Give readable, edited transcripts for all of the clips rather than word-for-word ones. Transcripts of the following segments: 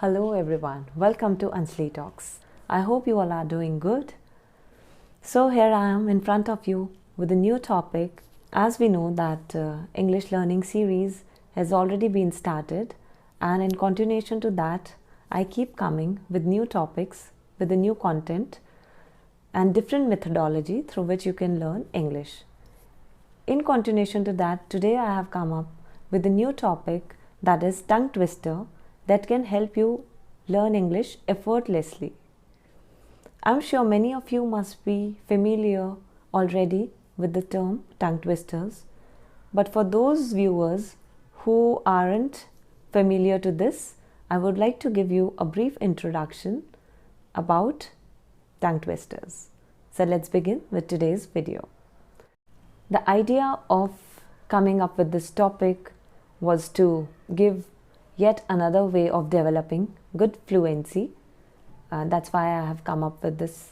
Hello everyone, welcome to us.We Talks. I hope you all are doing good. So here I am in front of you with a new topic. As we know that English learning series has already been started, and in continuation to that I keep coming with new topics, with the new content and different methodology through which you can learn English. In continuation to that, today I have come up with a new topic, that is tongue twister, that can help you learn English effortlessly. I'm sure many of you must be familiar already with the term tongue twisters, but for those viewers who aren't familiar to this, I would like to give you a brief introduction about tongue twisters. So let's begin with today's video. The idea of coming up with this topic was to give yet another way of developing good fluency. That's why I have come up with this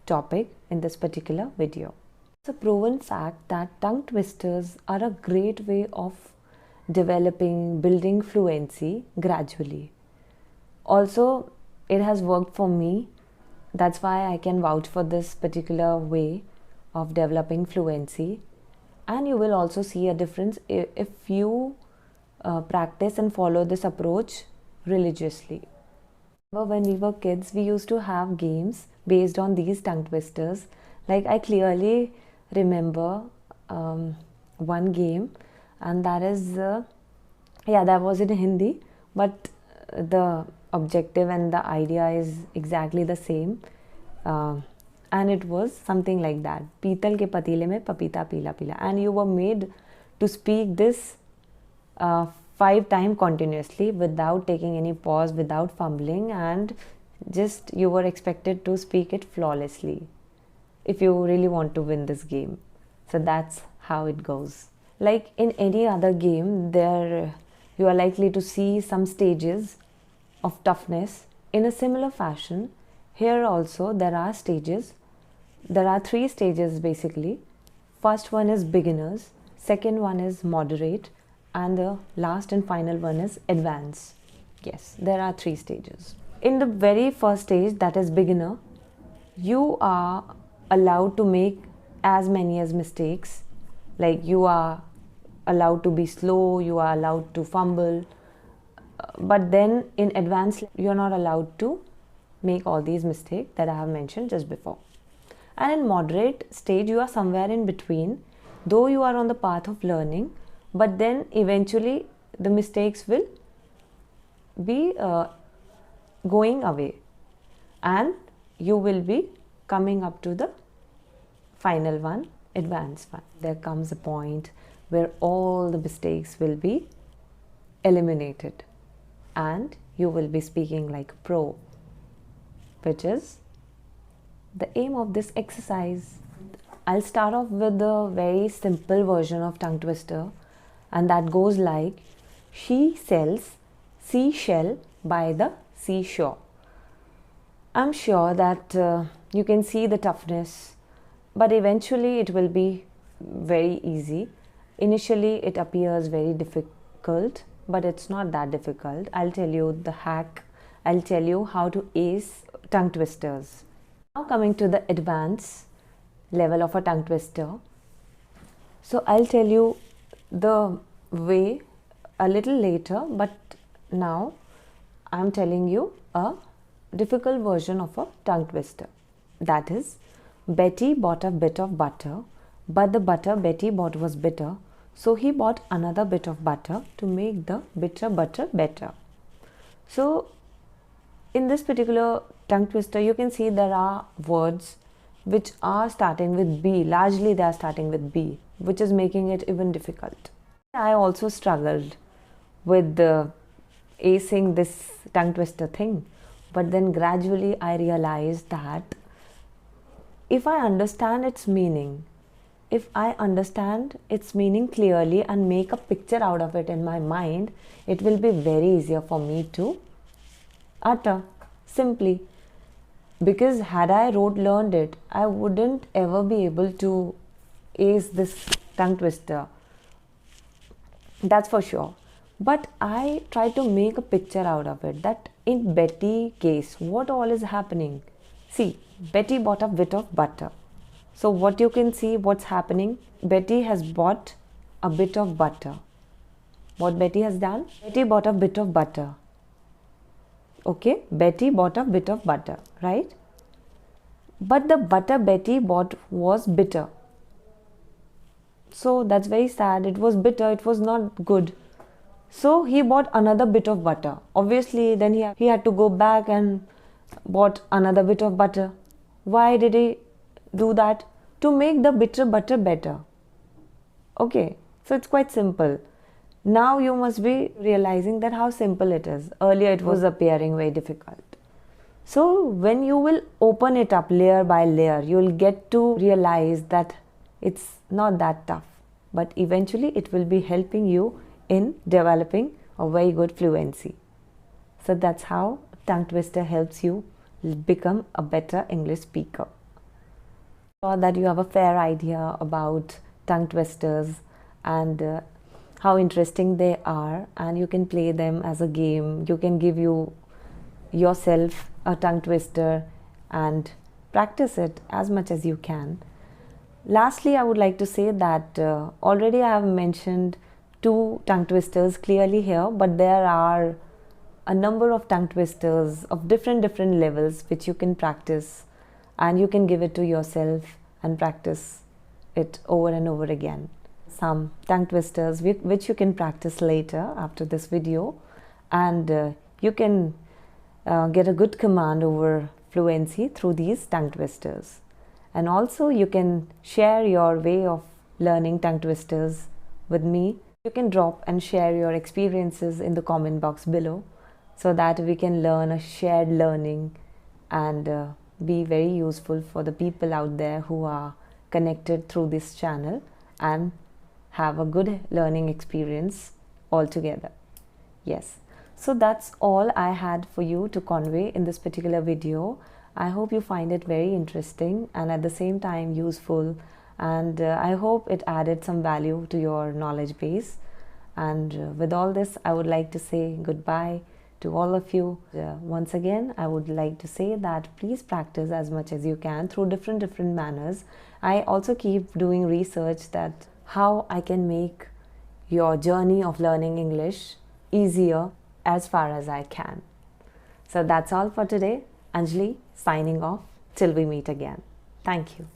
topic in this particular video. It's a proven fact that tongue twisters are a great way of building fluency gradually. Also, it has worked for me. That's why I can vouch for this particular way of developing fluency. And you will also see a difference if you practice and follow this approach religiously. When we were kids, we used to have games based on these tongue twisters. Like I clearly remember one game, and that is that was in Hindi, but the objective and the idea is exactly the same, and it was something like that: पीतल के पतीले में पपीता पीला पीला, and you were made to speak this 5 times continuously without taking any pause, without fumbling, and just you were expected to speak it flawlessly if you really want to win this game. So that's how it goes. Like in any other game, there you are likely to see some stages of toughness. In a similar fashion, here also there are stages. There are 3 stages basically. First one is beginners, second one is moderate, and the last and final one is advanced. Yes, there are 3 stages. In the very first stage, that is beginner, you are allowed to make as many as mistakes. Like you are allowed to be slow, you are allowed to fumble, but then in advanced you are not allowed to make all these mistakes that I have mentioned just before. And in moderate stage, you are somewhere in between, though you are on the path of learning, but then eventually the mistakes will be going away and you will be coming up to the final one, advanced one. There comes a point where all the mistakes will be eliminated and you will be speaking like a pro, which is the aim of this exercise. I'll start off with a very simple version of tongue twister, and that goes like: she sells seashell by the seashore. I'm sure that you can see the toughness, but eventually it will be very easy. Initially it appears very difficult, but it's not that difficult. I'll tell you the hack. I'll tell you how to ace tongue twisters. Now coming to the advanced level of a tongue twister. So I'll tell you the way a little later, but now I'm telling you a difficult version of a tongue twister. That is, Betty bought a bit of butter, but the butter Betty bought was bitter, so he bought another bit of butter to make the bitter butter better. So in this particular tongue twister, you can see there are words which are starting with B. Largely they are starting with B, which is making it even difficult. I also struggled with acing this tongue twister thing, but then gradually I realized that if I understand its meaning, if I understand its meaning clearly and make a picture out of it in my mind, it will be very easier for me to utter simply. Because had I learned it, I wouldn't ever be able to ace this tongue twister. That's for sure. But I try to make a picture out of it, that in Betty case, what all is happening. See, Betty bought a bit of butter. So what you can see, what's happening, Betty has bought a bit of butter. What Betty has done? Betty bought a bit of butter. Okay, Betty bought a bit of butter, right? But the butter Betty bought was bitter. So that's very sad. It was bitter, it was not good. So he bought another bit of butter. Obviously, then he had to go back and bought another bit of butter. Why did he do that? To make the bitter butter better. Okay, so it's quite simple. Now you must be realizing that how simple it is. Earlier it was appearing very difficult. So when you will open it up layer by layer, you will get to realize that it's not that tough. But eventually it will be helping you in developing a very good fluency. So that's how tongue twister helps you become a better English speaker. So that you have a fair idea about tongue twisters and how interesting they are, and you can play them as a game. You can give yourself a tongue twister and practice it as much as you can. Lastly, I would like to say that already I have mentioned 2 tongue twisters clearly here, but there are a number of tongue twisters of different levels which you can practice, and you can give it to yourself and practice it over and over again. Some tongue twisters which you can practice later after this video, and you can get a good command over fluency through these tongue twisters. And also you can share your way of learning tongue twisters with me. You can drop and share your experiences in the comment box below, so that we can learn a shared learning and be very useful for the people out there who are connected through this channel and have a good learning experience altogether. Yes, so that's all I had for you to convey in this particular video. I hope you find it very interesting and at the same time useful, and I hope it added some value to your knowledge base. And with all this, I would like to say goodbye to all of you. Once again, I would like to say that please practice as much as you can through different manners. I also keep doing research that how I can make your journey of learning English easier as far as I can. So that's all for today. Anjali signing off till we meet again. Thank you.